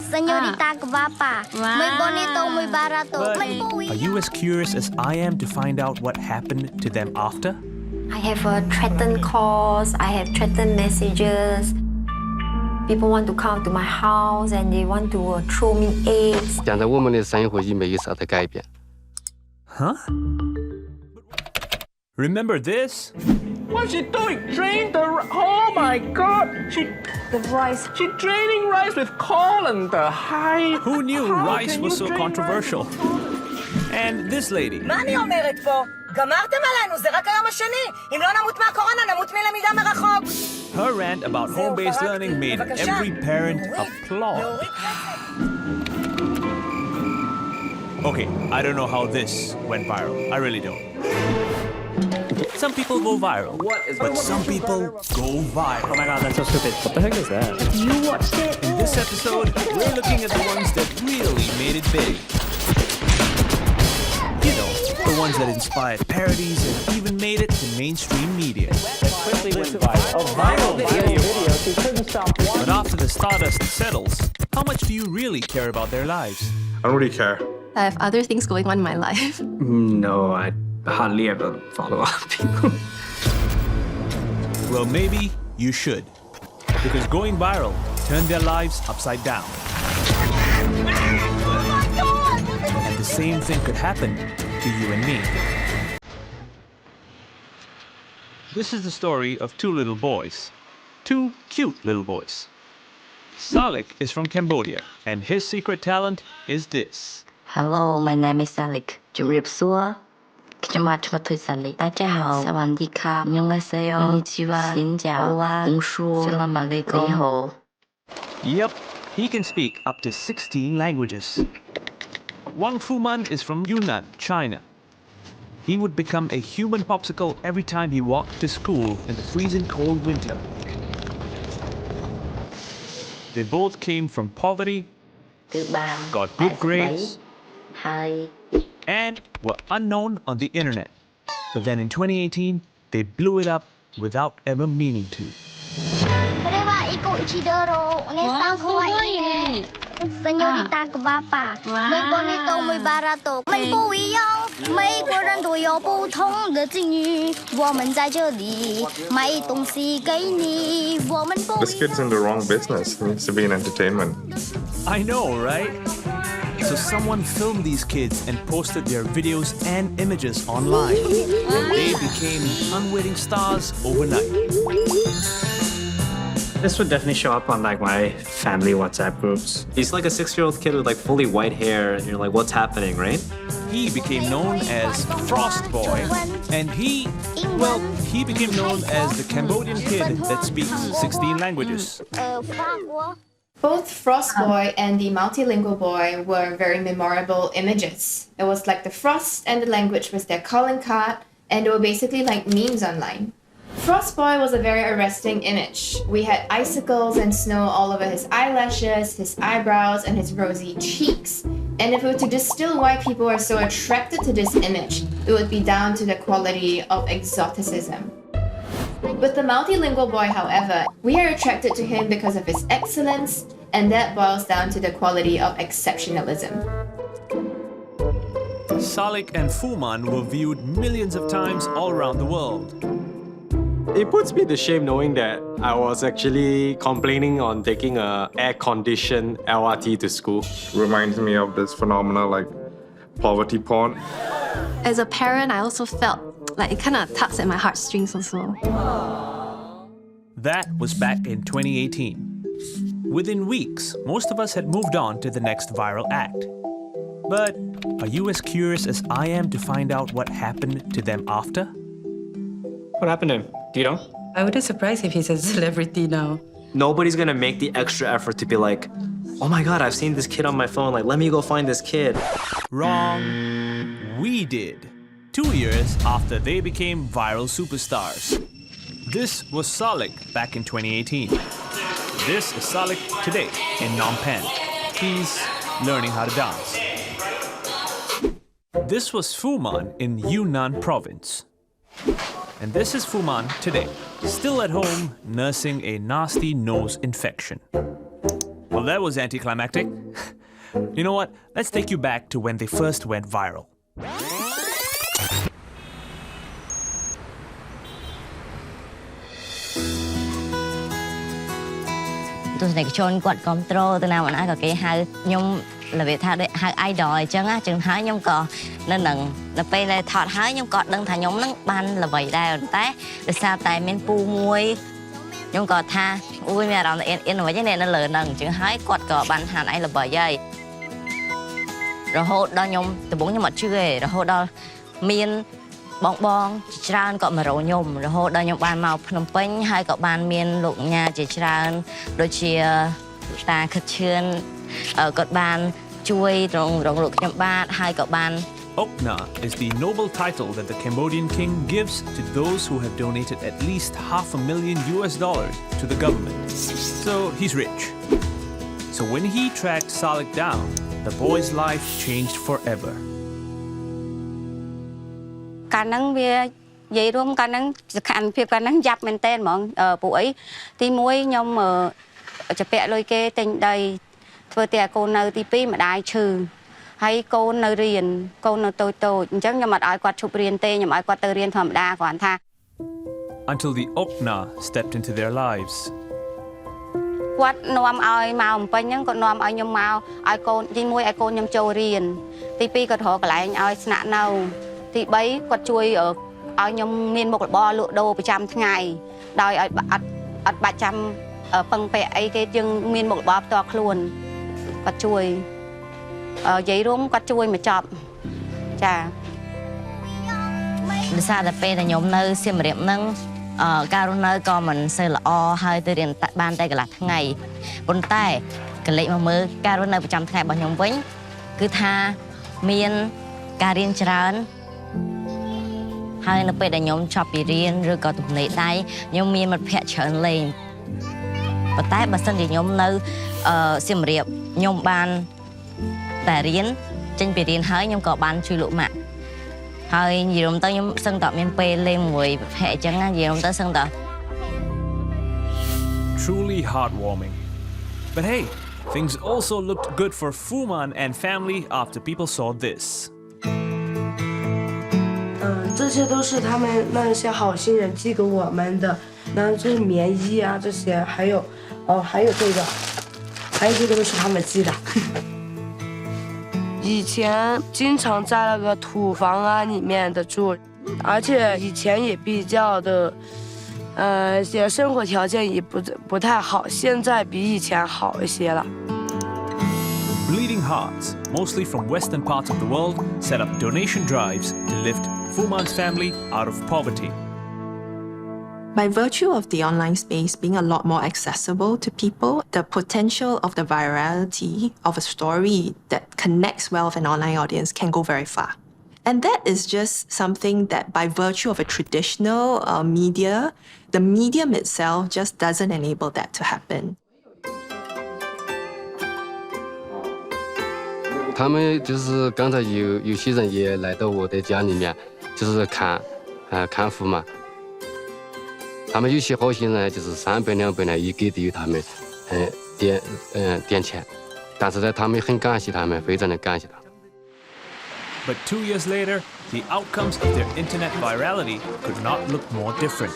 Señorita guapa. Muy bonito, muy barato. But are you as curious as I am to find out what happened to them after? I have threatened calls, I have threatened messages. People want to come to my house and they want to throw me eggs. 讲的我们的生活已没有啥子改变。 Huh? Remember this? What's she doing? Drain the oh my god! The rice. She draining rice with colander. Hi. Who knew rice was so controversial? And this lady. מה אני אומרת פה? גמרתם עלינו, זה רק היום השני. אם לא נמות מהקורונה, נמות מלמידה מרחוק. Her rant about home-based learning made every parent applaud. Okay, I don't know how this went viral. I really don't. Some people go viral, but some people go viral. Oh my god, that's so stupid. What the heck is that? You watched it? In this episode, we're looking at the ones that really made it big. You know, the ones that inspired parodies and even made it to mainstream media. Quickly went viral. Oh, viral video. He couldn't stop watching. But after the stardust settles, how much do you really care about their lives? I don't really care. I have other things going on in my life. No, I hardly ever follow up people. Well, maybe you should. Because going viral turned their lives upside down. And the same thing could happen to you and me. This is the story of two little boys. Two cute little boys. Salik is from Cambodia, and his secret talent is this. Hello, my name is Salik. จุเรียบซัวខ្ញុំមកឈ្មោះថុយសាលី大家好สวัสดีครับ 안녕하세요 konnichiwa xin chào bonjour salam alaikum ni hao. Yep, he can speak up to 16 languages. Wang Fuman is from Yunnan, China. He would become a human popsicle every time he walked to school in the freezing cold winter. They both came from poverty, Thứ ba got good grades, 2 and were unknown on the internet. But then in 2018, they blew it up without ever meaning to. Prueba Iko Ichidoro. Unesta kawaii. Señorita guapa. Muy bonito, muy barato. 我们不一样，每个人都有不同的境遇。我们在这里卖东西给你。我们不 This kid's in the wrong business. He needs to be in entertainment. I know, right? So someone filmed these kids and posted their videos and images online. And they became unwitting stars overnight. This would definitely show up on like my family WhatsApp groups. He's like a 6-year-old kid with like fully white hair, and you're like, what's happening, right? He became known as Frost Boy, and he became known as the Cambodian kid that speaks 16 languages. 法国。 Both Frost Boy and the multilingual boy were very memorable images. It was like the frost and the language was their calling card, and they were basically like memes online. Frost Boy was a very arresting image. We had icicles and snow all over his eyelashes, his eyebrows, and his rosy cheeks. And if we were to distill why people are so attracted to this image, it would be down to the quality of exoticism. With the multilingual boy, however, we are attracted to him because of his excellence, and that boils down to the quality of exceptionalism. Salik and Fuman were viewed millions of times all around the world. It puts me to shame knowing that I was actually complaining on taking a air-conditioned LRT to school. Reminds me of this phenomena like poverty porn. As a parent, I also felt like it kind of tugs at my heartstrings also. That was back in 2018. Within weeks, most of us had moved on to the next viral act. But are you as curious as I am to find out what happened to them after? What happened to him? Do you know? I wouldn't surprise if he's a celebrity now. Nobody's gonna make the extra effort to be like, oh my god, I've seen this kid on my phone, like, let me go find this kid. Wrong. We did. 2 years after they became viral superstars. This was Salik back in 2018. This is Salik today in Phnom Penh. He's learning how to dance. This was Fuman in Yunnan province. And this is Fuman today, still at home nursing a nasty nose infection. Well, that was anticlimactic. You know what? Let's take you back to when they first went viral. ទស្សនិកជនគាត់គ្រប់ត្រូលទៅណាមកណាក៏គេហៅខ្ញុំរបៀបថាដូចហៅ idol អញ្ចឹងណាចឹងហើយខ្ញុំក៏នៅនឹងដល់ពេលដែលថតហើយខ្ញុំក៏ដឹងថាខ្ញុំនឹងបានល្បីដែរតែដោយសារតែមានពូមួយខ្ញុំក៏ថាអូយមានអារម្មណ៍អៀនអ្វីទេនៅលើហ្នឹងអញ្ចឹងហើយគាត់ក៏បានថាឯងល្បីហើយរហូតដល់ខ្ញុំដំបូងខ្ញុំអត់ជឿទេរហូតដល់មានបងច្រើនក៏មករកខ្ញុំរហូតដល់ខ្ញុំបានមកភ្នំពេញហើយក៏បានមានលោកញ៉ាជាច្រើនដូចជាតាខិតឈឿនគាត់បានជួយរងលោកខ្ញុំបាទហើយក៏បាន Okna is the noble title that the Cambodian king gives to those who have donated at least $500,000 to the government. So he's rich. So when he tracked Salik down, the boy's life changed forever. កាលហ្នឹងវានិយាយរួមកាលហ្នឹងសកម្មភាពកាលហ្នឹងយ៉ាប់មែនតើហ្មងពួកអីទី1ខ្ញុំចាប់ពាក់លុយគេទិញដីធ្វើតែកូននៅទី2ម្ដាយឈឺហើយកូននៅរៀនកូននៅតូចអញ្ចឹងខ្ញុំអត់ឲ្យគាត់ឈប់រៀនទេខ្ញុំឲ្យគាត់ទៅរៀនធម្មតាគ្រាន់ថា Until the Okna stepped into their lives. គាត់នាំឲ្យមកបំពេញហ្នឹងគាត់នាំឲ្យខ្ញុំមកឲ្យកូនទី1ឲ្យកូនខ្ញុំចូលរៀនទី2គាត់រកកន្លែងឲ្យស្នាក់នៅទី3គាត់ជួយឲ្យខ្ញុំមានមុខរបរលក់ដូរប្រចាំថ្ងៃដោយឲ្យអត់បាច់ចាំពឹងពាក់អីគេយើងមានមុខរបរផ្ទាល់ខ្លួនគាត់ជួយនិយាយរួមគាត់ជួយមកចប់ចាដោយសារតែពេលដែលខ្ញុំនៅសៀមរាបហ្នឹងការរស់នៅក៏មិនសូវល្អហើយទៅរៀនបានតែកន្លះថ្ងៃប៉ុន្តែកលេចមកមើលការរស់នៅប្រចាំថ្ងៃរបស់ខ្ញុំវិញគឺថាមានការរៀនច្រើនហើយនៅពេលដែលខ្ញុំចប់ពីរៀនឬក៏ទំនេរដៃខ្ញុំមានមិត្តភ័ក្តិច្រើនលេងប៉ុន្តែបើសិនជាខ្ញុំនៅសៀមរាបខ្ញុំបានតែរៀនចេញពីរៀនហើយខ្ញុំក៏បានជួយលោកម៉ាក់ហើយនិយាយទៅខ្ញុំសឹងតែមានពេលលេងមួយប្រភេទអញ្ចឹងណានិយាយទៅសឹងតែ Truly heartwarming. But hey, things also looked good for Fuman and family after people saw this. 这些都是他们那些好心人寄给我们的，然后就是棉衣啊这些，还有这个都是他们寄的。以前经常在那个土房啊里面的住，而且以前也比较的，生活条件也不太好，现在比以前好一些了。Bleeding Hearts, mostly from western parts of the world, set up donation drives to lift Fuman's family out of poverty. By virtue of the online space being a lot more accessible to people, the potential of the virality of a story that connects well with an online audience can go very far. And that is just something that by virtue of a traditional media, the medium itself just doesn't enable that to happen. 他们就是刚才有些人也来到我的家里面，就是看护嘛。他们有些好心人就是300、200呢，也给予他们点钱，但是呢，他们很感谢他们，非常的感谢他们。 But 2 years later, the outcomes of their internet virality could not look more different.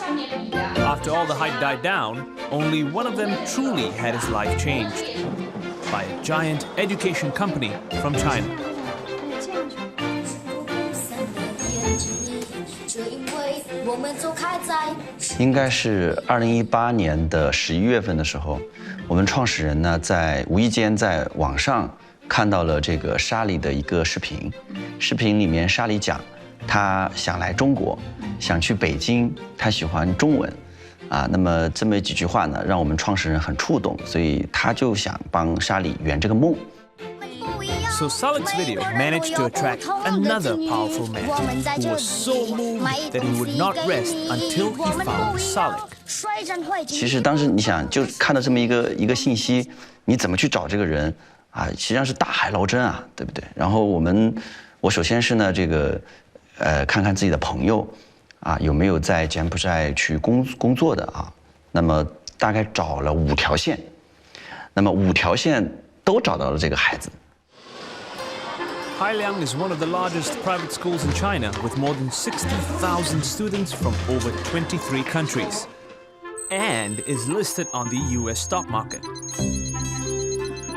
After all the hype died down, only one of them truly had his life changed by a giant education company from China. 应该是2018年的11月份的时候，我们创始人呢无意间在网上看到了这个沙里的一个视频，视频里面沙里讲他想来中国，想去北京，他喜欢中文，那么这么几句话呢，让我们创始人很触动，所以他就想帮沙里圆这个梦。 So Salik's video managed to attract another powerful man who was so moved that he would not rest until he found Salik. 其实当时你想，就看到这么一个信息，你怎么去找这个人实际上是大海捞针啊，对不对？然后我首先是呢看看自己的朋友有没有在柬埔寨去工作的那么大概找了5条线。那么5条线都找到了这个孩子。 Hailiang is one of the largest private schools in China with more than 60,000 students from over 23 countries and is listed on the US stock market.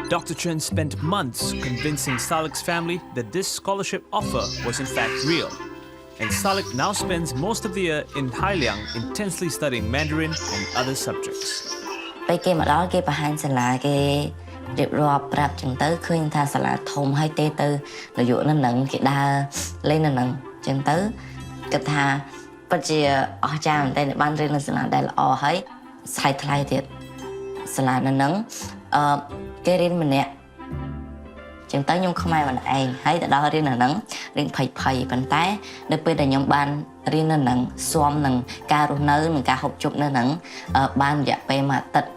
Dr. Chen spent months convincing Salik's family that this scholarship offer was in fact real. And Salik now spends most of the year in Hailiang intensely studying Mandarin and other subjects. រៀបរាប់ប្រាប់ចឹងទៅឃើញថាសាលាធំហើយទេទៅនយោបាយនឹងគេដើរលេងនឹងចឹងទៅគាត់ថាពិតជាអស្ចារ្យមែនតើបានរៀននៅសាលាដែលល្អហើយថ្លៃទៀតសាលានឹងគេរៀនម្នាក់ចឹងទៅខ្ញុំខ្មែរម្នាក់ឯងហើយទៅដល់រៀននៅនឹងរៀនភ័យប៉ុន្តែនៅពេលដែលខ្ញុំបានរៀននៅនឹងស៊ាំនឹងការរស់នៅនិងការហូបជុកនៅនឹងបានរយៈពេលមួយអាទិត្យ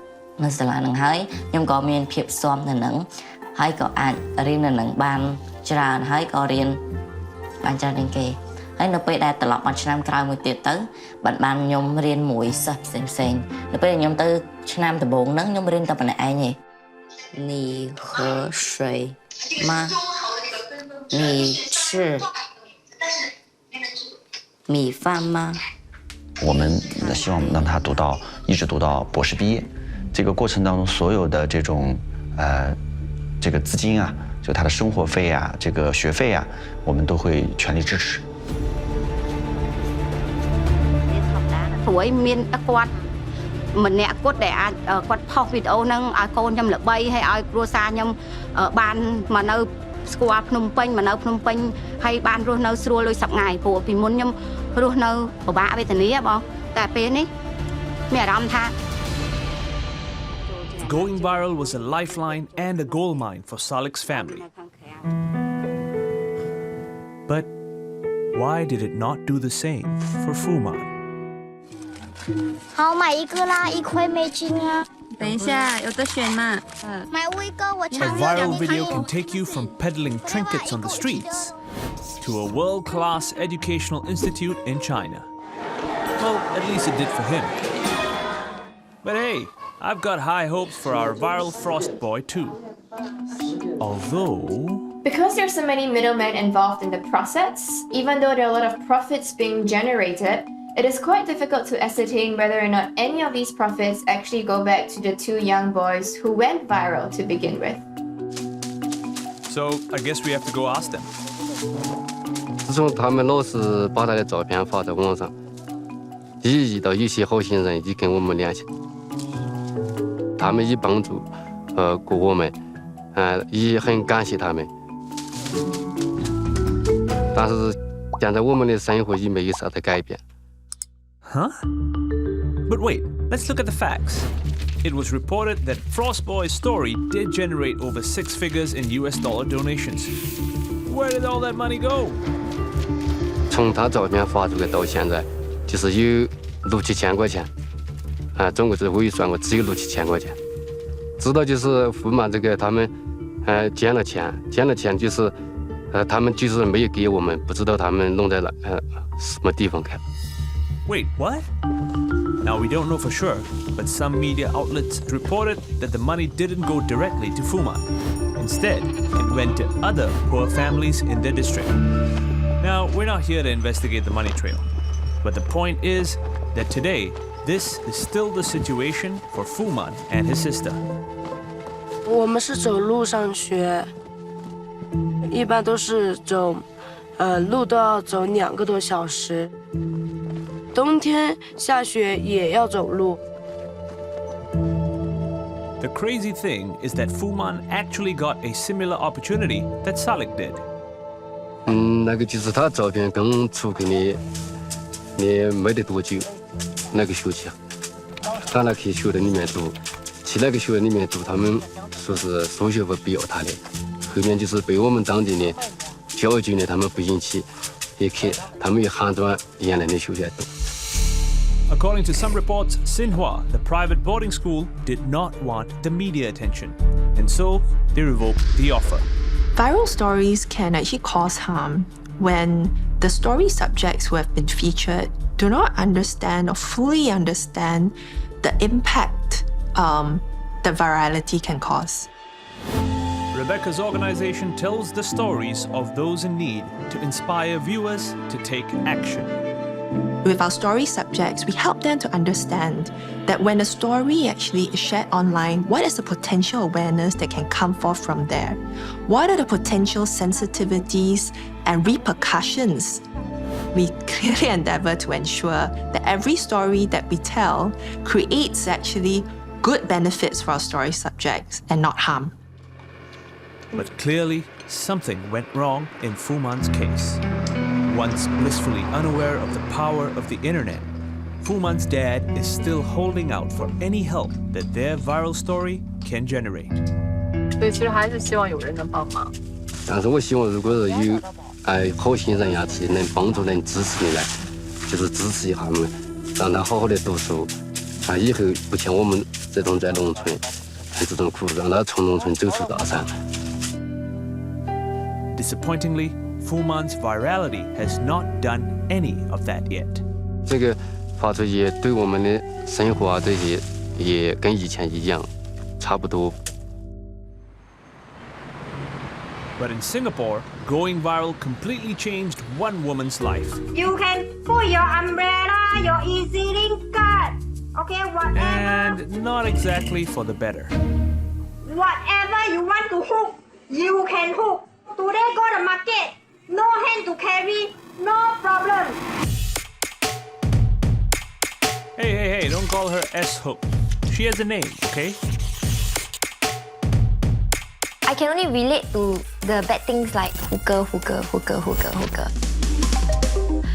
នៅសាលានឹងហើយខ្ញុំក៏មានភាពស៊ាំនៅនឹងហើយក៏អាចរៀននៅនឹងបានច្រើនហើយក៏រៀនបានច្រើនជាងគេហើយនៅពេលដែលត្រឡប់មកឆ្នាំក្រោយមួយទៀតទៅបានខ្ញុំរៀនមួយសិស្សផ្សេងនៅពេលខ្ញុំទៅឆ្នាំដំបូងហ្នឹងខ្ញុំរៀនតែប៉ុណ្ណេះឯងទេ你喝水吗你吃米饭吗我们希望让他一直读到博士毕业。 这个过程当中，所有的这种这个资金啊，就他的生活费啊，这个学费啊，我们都会全力支持。ព្រោះមានគាត់ម្នាក់គាត់ដែលអាចគាត់ផុសវីដេអូហ្នឹងឲ្យកូនខ្ញុំល្បីហើយឲ្យគ្រួសារខ្ញុំបានមកនៅស្គាល់ភ្នំពេញមកនៅភ្នំពេញហើយបានរស់នៅស្រួលដូចសប្ងៃព្រោះពីមុនខ្ញុំរស់នៅពិបាកវេទនាបងតែពេលនេះមានអារម្មណ៍ថា Going viral was a lifeline and a goldmine for Salik's family. But why did it not do the same for Fuman? 好，买一个啦，一块美金啊。等一下，有得选吗？买我一个，我 A viral video can take you from peddling trinkets on the streets to a world-class educational institute in China. Well, at least it did for him. But hey, I've got high hopes for our viral frost boy too. Although... Because there's so many middlemen involved in the process, even though there are a lot of profits being generated, it is quite difficult to ascertain whether or not any of these profits actually go back to the 2 young boys who went viral to begin with. So, I guess we have to go ask them. 自从他们老师把他的照片发在网上，一遇到有些好心人，就跟我们联系。 他们也帮助过我们，也很感谢他们。但是现在我们的生活也没有啥的改变。Huh? But wait, let's look at the facts. It was reported that Frost Boy's story did generate over 6 figures in US dollar donations. Where did all that money go? 从他照片发出来到现在，就是有6、7千块钱。 总共是我一算过，只有6、7千块钱。知道就是富满这个他们，捐了钱就是，他们就是没有给我们，不知道他们弄在了什么地方看。Wait, what? Now we don't know for sure, but some media outlets reported that the money didn't go directly to Fuman. Instead, it went to other poor families in their district. Now, we're not here to investigate the money trail, but the point is that today, this is still the situation for Fuman and his sister. 我们是走路上学，一般都是走，路都要走2个多小时。冬天下雪也要走路。The crazy thing is that Fuman actually got a similar opportunity that Salik did. 那个就是他照片刚出给你没得多久。 那个学期啊，他那去学的里面读，去那个学里面读，他们说是数学不必要他的，后面就是被我们当地的教育局呢，他们不允许，也去，他们也喊转原来的学校读。 According to some reports, Xinhua, the private boarding school, did not want the media attention, and so they revoked the offer. Viral stories can actually cause harm when the story subjects who have been featured do not understand or fully understand the impact that virality can cause. Rebecca's organization tells the stories of those in need to inspire viewers to take action. With our story subjects, we help them to understand that when a story actually is shared online, what is the potential awareness that can come forth from there? What are the potential sensitivities and repercussions? We clearly endeavor to ensure that every story that we tell creates actually good benefits for our story subjects and not harm. But clearly, something went wrong in Fuman's case. Once blissfully unaware of the power of the internet, Fuman's dad is still holding out for any help that their viral story can generate. 所以其实还是希望有人能帮忙。但是我希望，如果是有好心人呀，去能帮助、能支持你来，就是支持一下他们，让他好好的读书，以后不像我们这种在农村吃这种苦，让他从农村走出大山。 Disappointingly, Fuman's virality has not done any of that yet. 这个发出也对我们的生活啊这些也跟以前一样，差不多。 But in Singapore, going viral completely changed one woman's life. You can put your umbrella, your easy-link card, okay, whatever. And not exactly for the better. Whatever you want to hook, you can hook. Today go to market, no hand to carry, no problem. Hey, don't call her S-Hook. She has a name, okay? I can only relate to the bad things like hooker.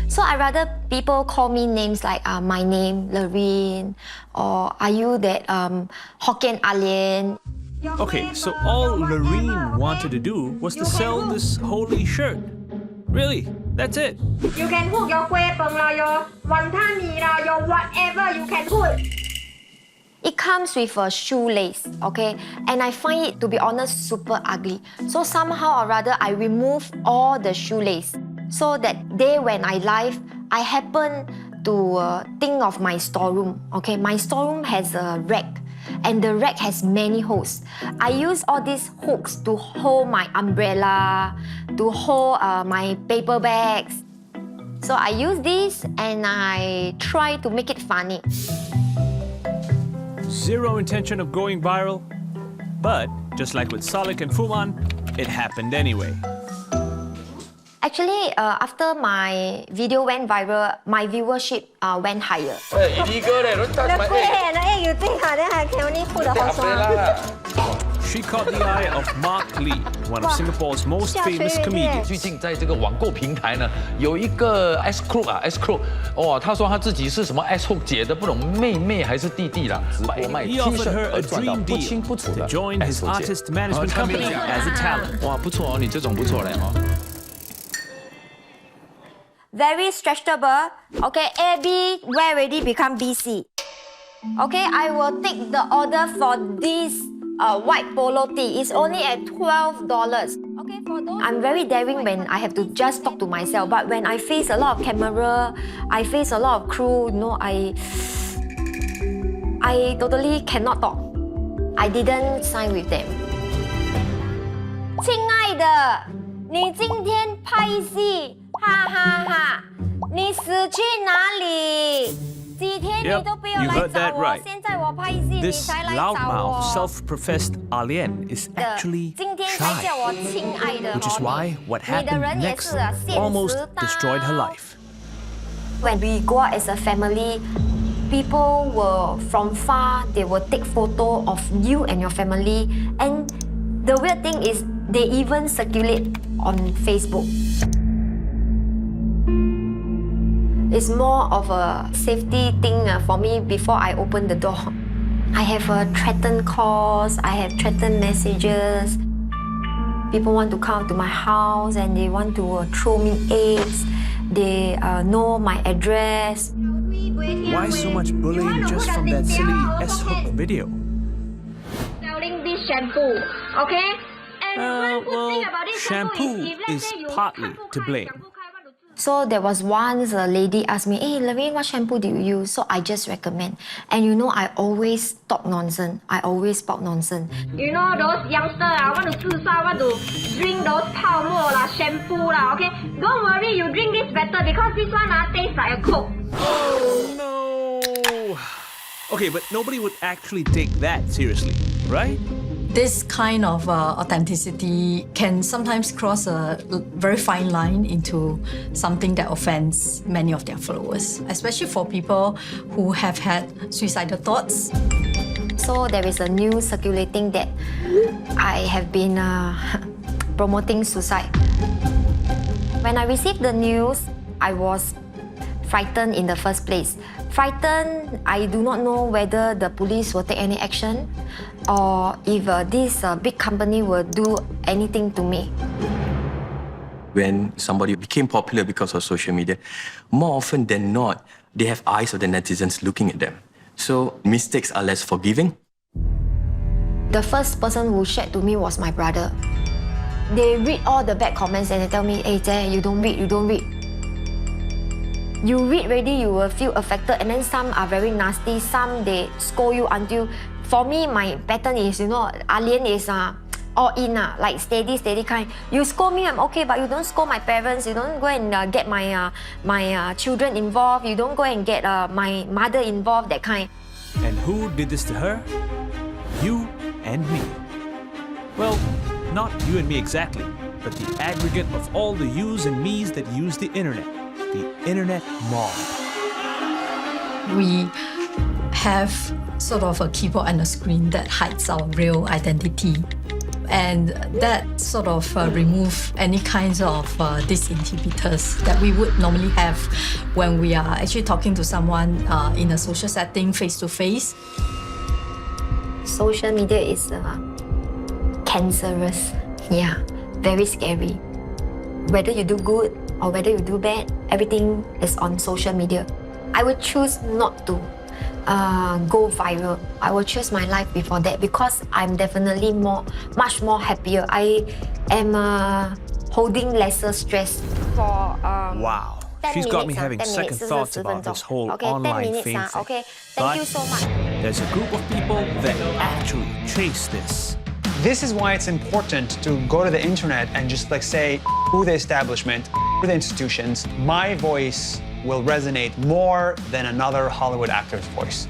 So I rather people call me names like my name, Lorraine, or are you that Hokkien alien? Okay, so all Lorraine wanted to do was to sell this holy shirt. Really? That's it? You can hook your kueh peng la, your wonton mee la, your whatever you can hook. It comes with a shoelace, okay? And I find it, to be honest, super ugly. So somehow or rather, I remove all the shoelace. So that day when I live, I happen to think of my storeroom, okay? My storeroom has a rack. And the rack has many holes. I use all these hooks to hold my umbrella, to hold my paper bags. So I use this and I try to make it funny. Zero intention of going viral, but just like with Salik and Fuman, it happened anyway. Actually, after my video went viral, my viewership went higher. She caught the eye of Mark Lee, one of Singapore's most famous comedians. 最近在这个网购平台呢，有一个 S Crook，哦，他说他自己是什么 S Hook 姐的不懂妹妹还是弟弟啦，直播卖 He T offered 恤 her a 而赚到 dream 不清 deal 不楚 to 的 join his S Hook 姐。 artist management company as a talent. 哇，不错哦，你这种不错嘞哦。 Very stretchable. Okay, AB, where already become BC. Okay, I will take the order for this white polo tee. It's only at $12. Okay, for those I'm very daring when I have to just talk to myself. But when I face a lot of camera, I face a lot of crew, you know, I totally cannot talk. I didn't sign with them. 亲爱的，你今天拍戏。 哈哈哈！你死去哪里？几天你都不要来找我，现在我拍戏你才来找我。 This loudmouth, self-professed alien is actually shy, which is why what happened next almost destroyed her life. When we go out as a family, people will from far they will take photo of you and your family, and the weird thing is they even circulate on Facebook. It's more of a safety thing for me before I open the door. I have threatened calls, I have threatened messages. People want to come to my house and they want to throw me eggs. They know my address. Why so much bullying just from that silly S-Hook video? Selling this shampoo, okay? Well, shampoo is partly to blame. So there was once a lady asked me, hey, Lorraine, what shampoo do you use? So I just recommend. And you know, I always talk nonsense. I always talk nonsense. You know those youngsters want to 自杀, want to drink those 泡沫 啦, shampoo 啦, okay? Don't worry, you drink this better because this one tastes like a Coke. Oh no! Okay, but nobody would actually take that seriously, right? This kind of authenticity can sometimes cross a very fine line into something that offends many of their followers, especially for people who have had suicidal thoughts. So there is a news circulating that I have been promoting suicide. When I received the news, I was frightened in the first place. Frightened, I do not know whether the police will take any action or if this big company will do anything to me. When somebody became popular because of social media, more often than not, they have eyes of the netizens looking at them. So mistakes are less forgiving. The first person who shared to me was my brother. They read all the bad comments and they tell me, hey, Jay, you don't read, you don't read. You read already, you will feel affected, and then some are very nasty, some they scold you until, for me, my pattern is, you know, alien is all in, like steady kind. You scold me, I'm okay, but you don't scold my parents, you don't go and get my children involved, you don't go and get my mother involved, that kind. And who did this to her? You and me. Well, not you and me exactly, but the aggregate of all the yous and me's that use the internet. The internet mob. We have sort of a keyboard and a screen that hides our real identity. And that sort of remove any kinds of disinhibitors that we would normally have when we are actually talking to someone in a social setting, face-to-face. Social media is cancerous. Yeah, very scary. Whether you do good or whether you do bad, everything is on social media. I would choose not to go viral. I will choose my life before that because I'm definitely much more happier. I am holding lesser stress. Wow, she's got me having second thoughts about this whole online fame thing. Okay, thank you so much. There's a group of people that actually chase this. This is why it's important to go to the internet and just like say, the establishment, the institutions. My voice will resonate more than another Hollywood actor's voice.